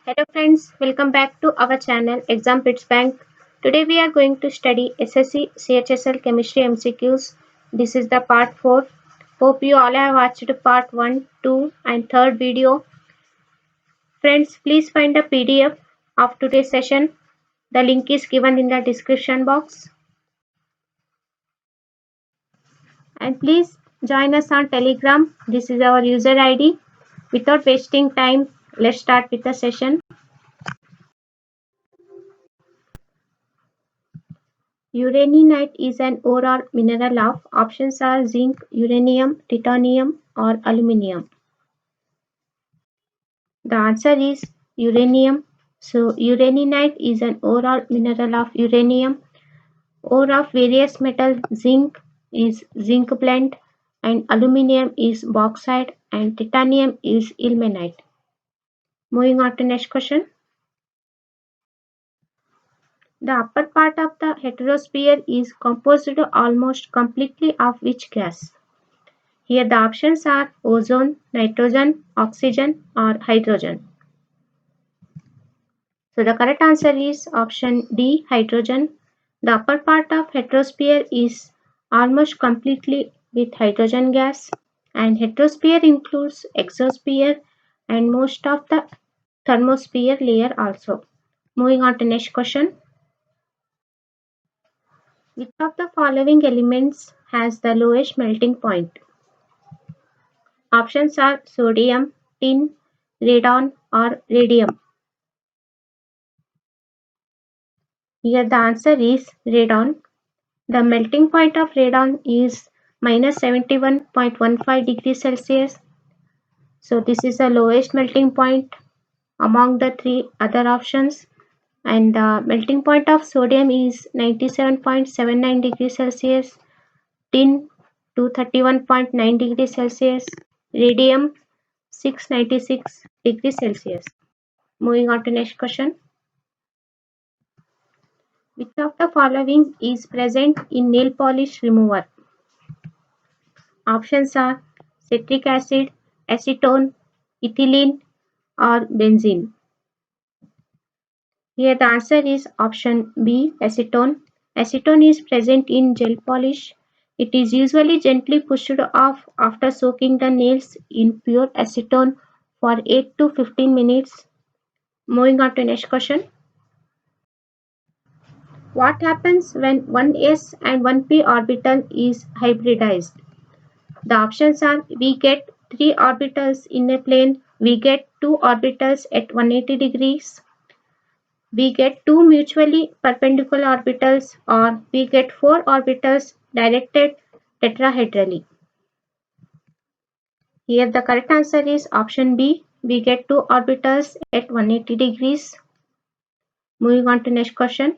Hello friends, welcome back to our channel Exam Pits Bank. Today we are going to study SSC CHSL Chemistry MCQs. This is the part 4. Hope you all have watched part 1, 2 and 3rd video. Friends, please find the PDF of today's session. The link is given in the description box. And please join us on Telegram. This is our user ID. Without wasting time, let's start with the session. Uraninite is an ore mineral of options are zinc, uranium, titanium or aluminium. The answer is uranium. So uraninite is an ore mineral of uranium. Ore of various metals, zinc is zinc blende and aluminium is bauxite and titanium is ilmenite. Moving on to next question. The upper part of the heterosphere is composed almost completely of which gas? Here the options are ozone, nitrogen, oxygen or hydrogen. So the correct answer is option D, hydrogen. The upper part of heterosphere is almost completely with hydrogen gas, and heterosphere includes exosphere and most of the thermosphere layer also. Moving on to next question. Which of the following elements has the lowest melting point? Options are sodium, tin, radon or radium. Here the answer is radon. The melting point of radon is minus 71.15 degrees Celsius. So this is the lowest melting point among the three other options. And the melting point of sodium is 97.79 degrees Celsius, tin 231.9 degrees Celsius, radium 696 degrees Celsius. Moving on to next question. Which of the following is present in nail polish remover? Options are citric acid, acetone, ethylene or benzene. Here the answer is option B, acetone. Acetone is present in gel polish. It is usually gently pushed off after soaking the nails in pure acetone for 8 to 15 minutes. Moving on to next question. What happens when one s and one p orbital is hybridized? The options are we get 3 orbitals in a plane, we get 2 orbitals at 180 degrees, we get 2 mutually perpendicular orbitals, or we get 4 orbitals directed tetrahedrally. Here the correct answer is option B, we get 2 orbitals at 180 degrees. Moving on to next question.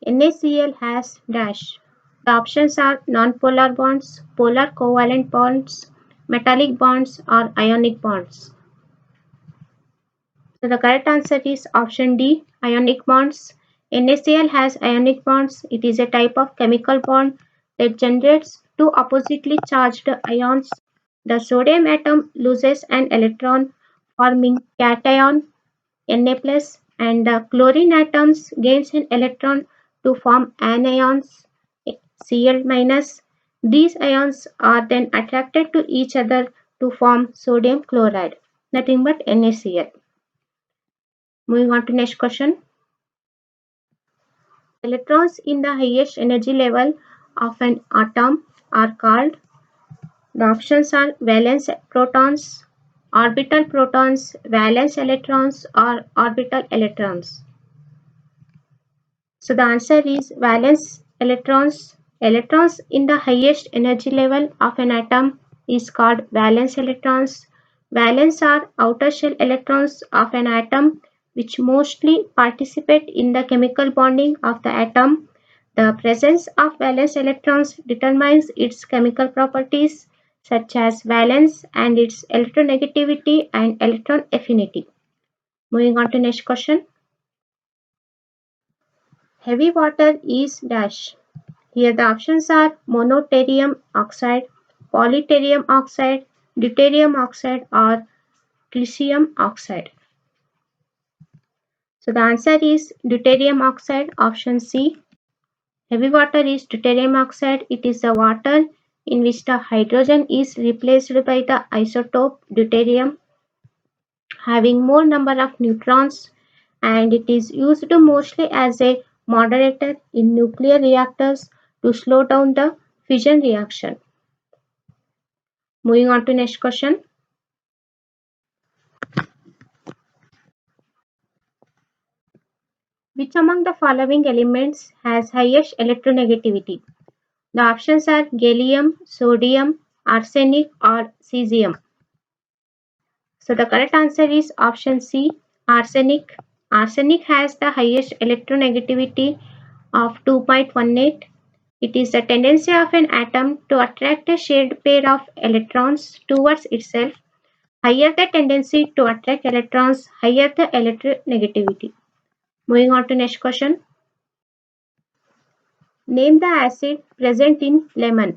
NaCl has dash. The options are nonpolar bonds, polar covalent bonds, metallic bonds or ionic bonds. So the correct answer is option D, ionic bonds. NaCl has ionic bonds. It is a type of chemical bond that generates two oppositely charged ions. The sodium atom loses an electron forming cation Na+, and the chlorine atoms gains an electron to form anions Cl-. These ions are then attracted to each other to form sodium chloride, nothing but NaCl. Moving on to next question. Electrons in the highest energy level of an atom are called. The options are valence protons, orbital protons, valence electrons or orbital electrons. So the answer is valence electrons. Electrons in the highest energy level of an atom is called valence electrons. Valence are outer shell electrons of an atom which mostly participate in the chemical bonding of the atom. The presence of valence electrons determines its chemical properties such as valence and its electronegativity and electron affinity. Moving on to next question. Heavy water is dash. Here the options are monoterium oxide, polyterium oxide, deuterium oxide or calcium oxide? So the answer is deuterium oxide, option C. Heavy water is deuterium oxide. It is the water in which the hydrogen is replaced by the isotope deuterium having more number of neutrons, and it is used mostly as a moderator in nuclear reactors to slow down the fission reaction. Moving on to next question. Which among the following elements has highest electronegativity? The options are gallium, sodium, arsenic, or cesium. So the correct answer is option C, arsenic. Arsenic has the highest electronegativity of 2.18. It is the tendency of an atom to attract a shared pair of electrons towards itself. Higher the tendency to attract electrons, higher the electronegativity. Moving on to next question. Name the acid present in lemon.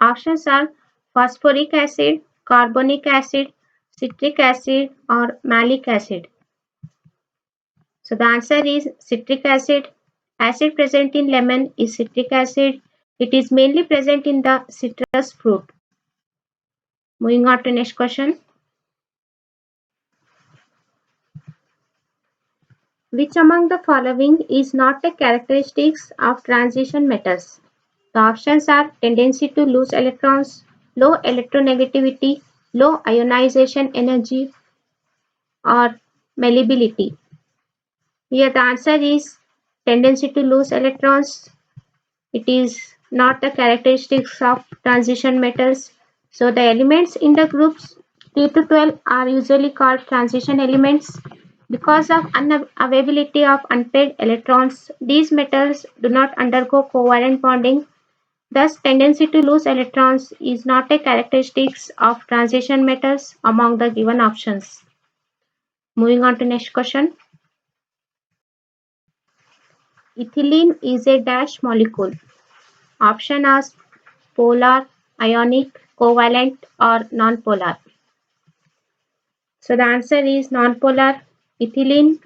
Options are phosphoric acid, carbonic acid, citric acid, or malic acid. So the answer is citric acid. Acid present in lemon is citric acid. It is mainly present in the citrus fruit. Moving on to next question. Which among the following is not a characteristics of transition metals? The options are tendency to lose electrons, low electronegativity, low ionization energy, or malleability. Here the answer is tendency to lose electrons. It is not the characteristics of transition metals. So the elements in the groups 3 to 12 are usually called transition elements. Because of unavailability of unpaired electrons, these metals do not undergo covalent bonding. Thus, tendency to lose electrons is not a characteristic of transition metals among the given options. Moving on to next question. Ethylene is a dash molecule. Option are polar, ionic, covalent, or nonpolar. So the answer is nonpolar. Ethylene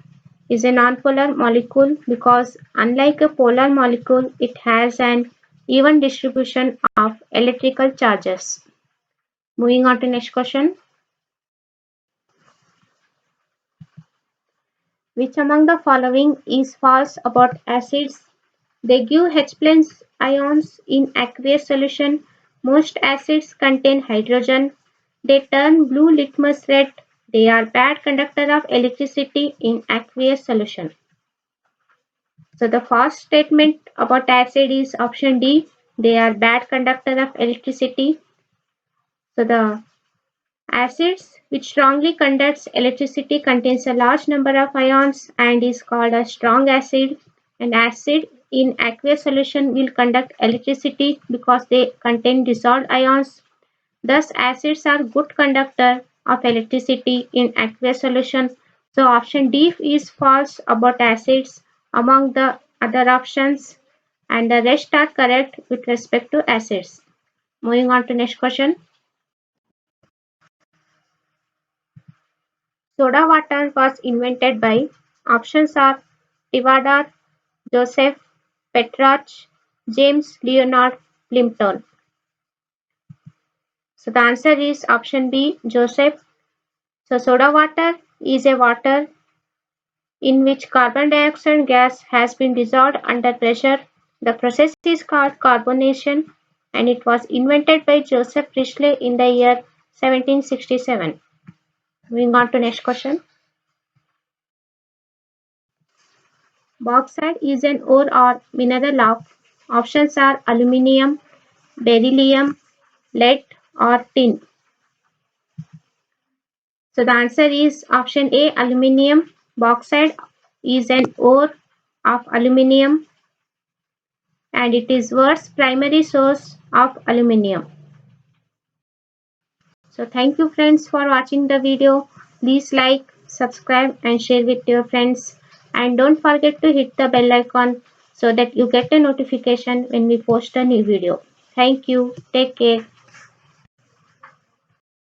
is a nonpolar molecule because unlike a polar molecule, it has an even distribution of electrical charges. Moving on to next question. Which among the following is false about acids? They give H plus ions in aqueous solution. Most acids contain hydrogen. They turn blue litmus red. They are bad conductor of electricity in aqueous solution. So the false statement about acid is option D. They are bad conductor of electricity. So the acids which strongly conducts electricity contains a large number of ions and is called a strong acid. An acid in aqueous solution will conduct electricity because they contain dissolved ions. Thus acids are good conductor of electricity in aqueous solution. So option D is false about acids among the other options, and the rest are correct with respect to acids. Moving on to next question. Soda water was invented by options are Tivadar, Joseph, Petrarch, James Leonard Plimpton. So the answer is option B, Joseph. So soda water is a water in which carbon dioxide gas has been dissolved under pressure. The process is called carbonation and it was invented by Joseph Priestley in the year 1767. Moving on to next question. Bauxite is an ore or mineral of options are aluminium, beryllium, lead or tin. So the answer is option A, aluminium. Bauxite is an ore of aluminium and it is world's primary source of aluminium. So thank you friends for watching the video. Please like, subscribe and share with your friends, and don't forget to hit the bell icon so that you get a notification when we post a new video. Thank you. Take care.